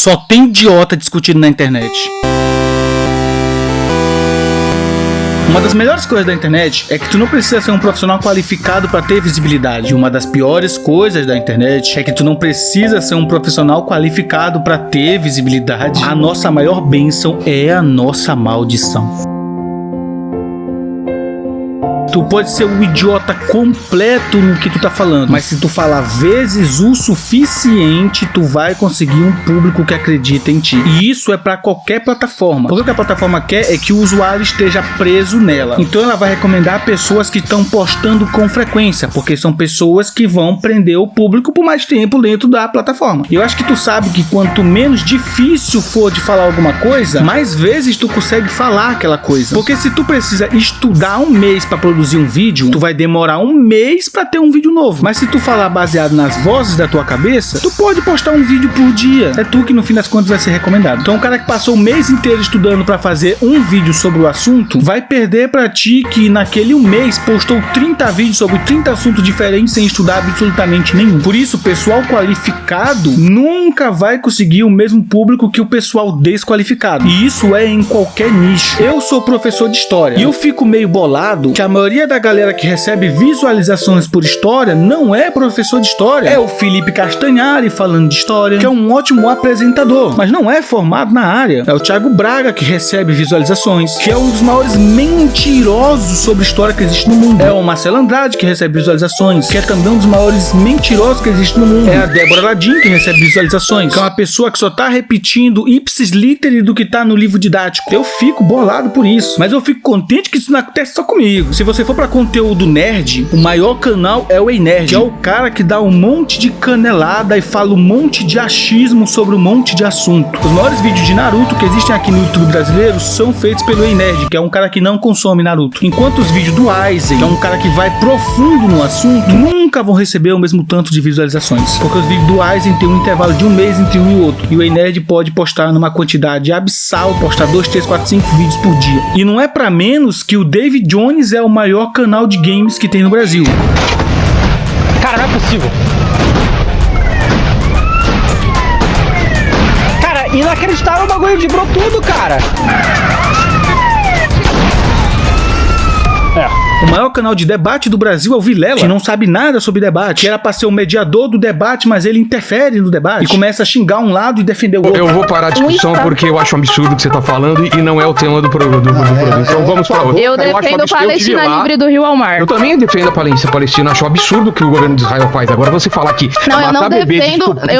Só tem idiota discutindo na internet. Uma das melhores coisas da internet é que tu não precisa ser um profissional qualificado para ter visibilidade. Uma das piores coisas da internet é que tu não precisa ser um profissional qualificado para ter visibilidade. A nossa maior bênção é a nossa maldição. Tu pode ser um idiota completo no que tu tá falando, mas se tu falar vezes o suficiente, tu vai conseguir um público que acredita em ti. E isso é pra qualquer plataforma. Porque o que a plataforma quer é que o usuário esteja preso nela. Então ela vai recomendar pessoas que estão postando com frequência, porque são pessoas que vão prender o público por mais tempo dentro da plataforma. E eu acho que tu sabe que quanto menos difícil for de falar alguma coisa, mais vezes tu consegue falar aquela coisa. Porque se tu precisa estudar um mês pra produzir um vídeo, tu vai demorar um mês pra ter um vídeo novo. Mas se tu falar baseado nas vozes da tua cabeça, tu pode postar um vídeo por dia. É tu que no fim das contas vai ser recomendado. Então o cara que passou o mês inteiro estudando pra fazer um vídeo sobre o assunto, vai perder pra ti que naquele um mês postou 30 vídeos sobre 30 assuntos diferentes sem estudar absolutamente nenhum. Por isso, o pessoal qualificado nunca vai conseguir o mesmo público que o pessoal desqualificado. E isso é em qualquer nicho. Eu sou professor de história e eu fico meio bolado que a maioria da galera que recebe visualizações por história não é professor de história. É o Felipe Castanhari falando de história, que é um ótimo apresentador, mas não é formado na área. É o Thiago Braga que recebe visualizações, que é um dos maiores mentirosos sobre história que existe no mundo. É o Marcelo Andrade que recebe visualizações, que é também um dos maiores mentirosos que existe no mundo. É a Débora Ladim que recebe visualizações, que é uma pessoa que só tá repetindo ipsis literi do que tá no livro didático. Eu fico bolado por isso, mas eu fico contente que isso não acontece só comigo. Se você for pra conteúdo nerd, o maior canal é o Ei Nerd, que é o cara que dá um monte de canelada e fala um monte de achismo sobre um monte de assunto. Os maiores vídeos de Naruto que existem aqui no YouTube brasileiro são feitos pelo Ei Nerd, que é um cara que não consome Naruto. Enquanto os vídeos do Aizen, que é um cara que vai profundo no assunto, nunca vão receber o mesmo tanto de visualizações. Porque os vídeos do Aizen tem um intervalo de um mês entre um e outro. E o Ei Nerd pode postar numa quantidade abissal, postar 2, 3, 4, 5 vídeos por dia. E não é pra menos que o David Jones é o maior canal de games que tem no Brasil. Cara, não é possível. Cara, inacreditável, o bagulho vibrou tudo, cara. O maior canal de debate do Brasil é o Vilela, que não sabe nada sobre debate, que era pra ser o mediador do debate, mas ele interfere no debate e começa a xingar um lado e defender o outro. Eu vou parar a discussão porque eu acho um absurdo o que você tá falando e não é o tema do programa. Então vamos pra outra. Eu defendo a Palestina livre do Rio ao mar. Eu também defendo a Palestina, acho um absurdo o que o governo de Israel faz. Agora você falar que não, eu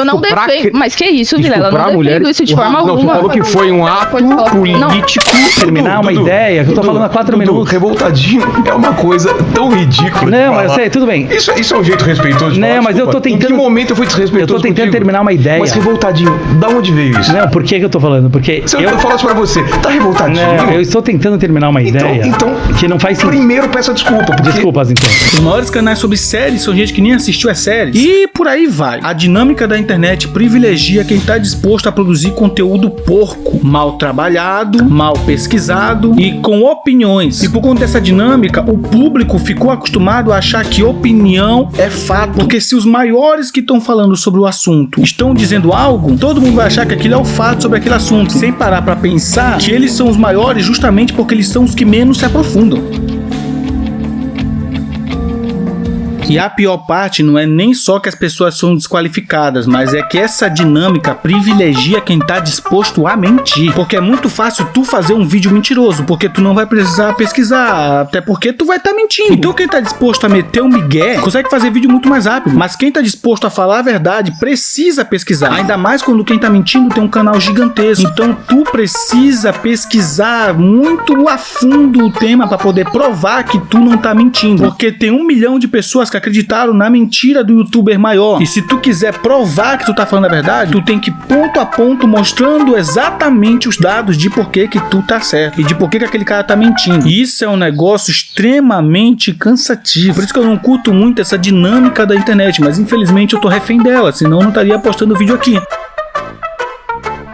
não defendo, mas que isso, Vilela, eu não defendo isso de forma alguma. Não, você falou que foi um ato político. Terminar uma ideia, que eu tô falando há 4 minutos. Revoltadinho é uma coisa tão ridícula. Não, mas eu sei, tudo bem. Isso é um jeito respeitoso de falar. Não, mas eu tô tentando. Em que momento eu fui desrespeitoso? Eu tô tentando terminar uma ideia. Mas revoltadinho, da onde veio isso? Não, por que eu tô falando? Porque eu falo isso pra você, tá revoltadinho? Não, eu estou tentando terminar uma ideia. Então que não faz sentido. Primeiro peça desculpa. Desculpas, então. Os maiores canais sobre séries são gente que nem assistiu a séries. E por aí vai. A dinâmica da internet privilegia quem tá disposto a produzir conteúdo porco, mal trabalhado, mal pesquisado e com opiniões. E por conta dessa dinâmica, o público ficou acostumado a achar que opinião é fato. Porque se os maiores que estão falando sobre o assunto estão dizendo algo, todo mundo vai achar que aquilo é o fato sobre aquele assunto, sem parar pra pensar que eles são os maiores justamente porque eles são os que menos se aprofundam. E a pior parte não é nem só que as pessoas são desqualificadas, mas é que essa dinâmica privilegia quem tá disposto a mentir. Porque é muito fácil tu fazer um vídeo mentiroso, porque tu não vai precisar pesquisar, até porque tu vai estar mentindo. Então quem tá disposto a meter um migué consegue fazer vídeo muito mais rápido. Mas quem tá disposto a falar a verdade precisa pesquisar. Ainda mais quando quem tá mentindo tem um canal gigantesco. Então tu precisa pesquisar muito a fundo o tema para poder provar que tu não tá mentindo. Porque tem 1 milhão de pessoas que acreditaram na mentira do youtuber maior. E se tu quiser provar que tu tá falando a verdade, tu tem que ponto a ponto mostrando exatamente os dados de por que tu tá certo e de por que aquele cara tá mentindo. E isso é um negócio extremamente cansativo. Por isso que eu não curto muito essa dinâmica da internet, mas infelizmente eu tô refém dela, senão eu não estaria postando vídeo aqui.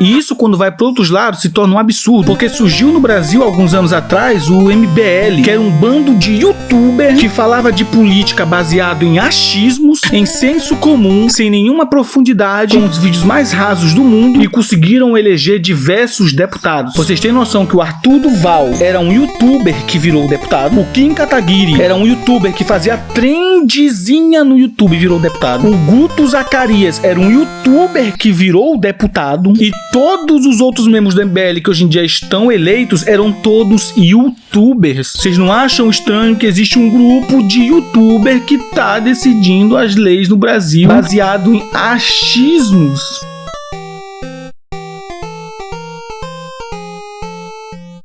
E isso, quando vai para outros lados, se torna um absurdo, porque surgiu no Brasil, alguns anos atrás, o MBL, que era um bando de youtubers que falava de política baseado em achismos, em senso comum, sem nenhuma profundidade, com os vídeos mais rasos do mundo, e conseguiram eleger diversos deputados. Vocês têm noção que o Arthur Duval era um youtuber que virou deputado, o Kim Kataguiri era um youtuber que fazia trendzinha no YouTube e virou deputado, o Guto Zacarias era um youtuber que virou deputado, e todos os outros membros do MBL que hoje em dia estão eleitos eram todos youtubers. Vocês não acham estranho que existe um grupo de youtuber que tá decidindo as leis no Brasil baseado em achismos?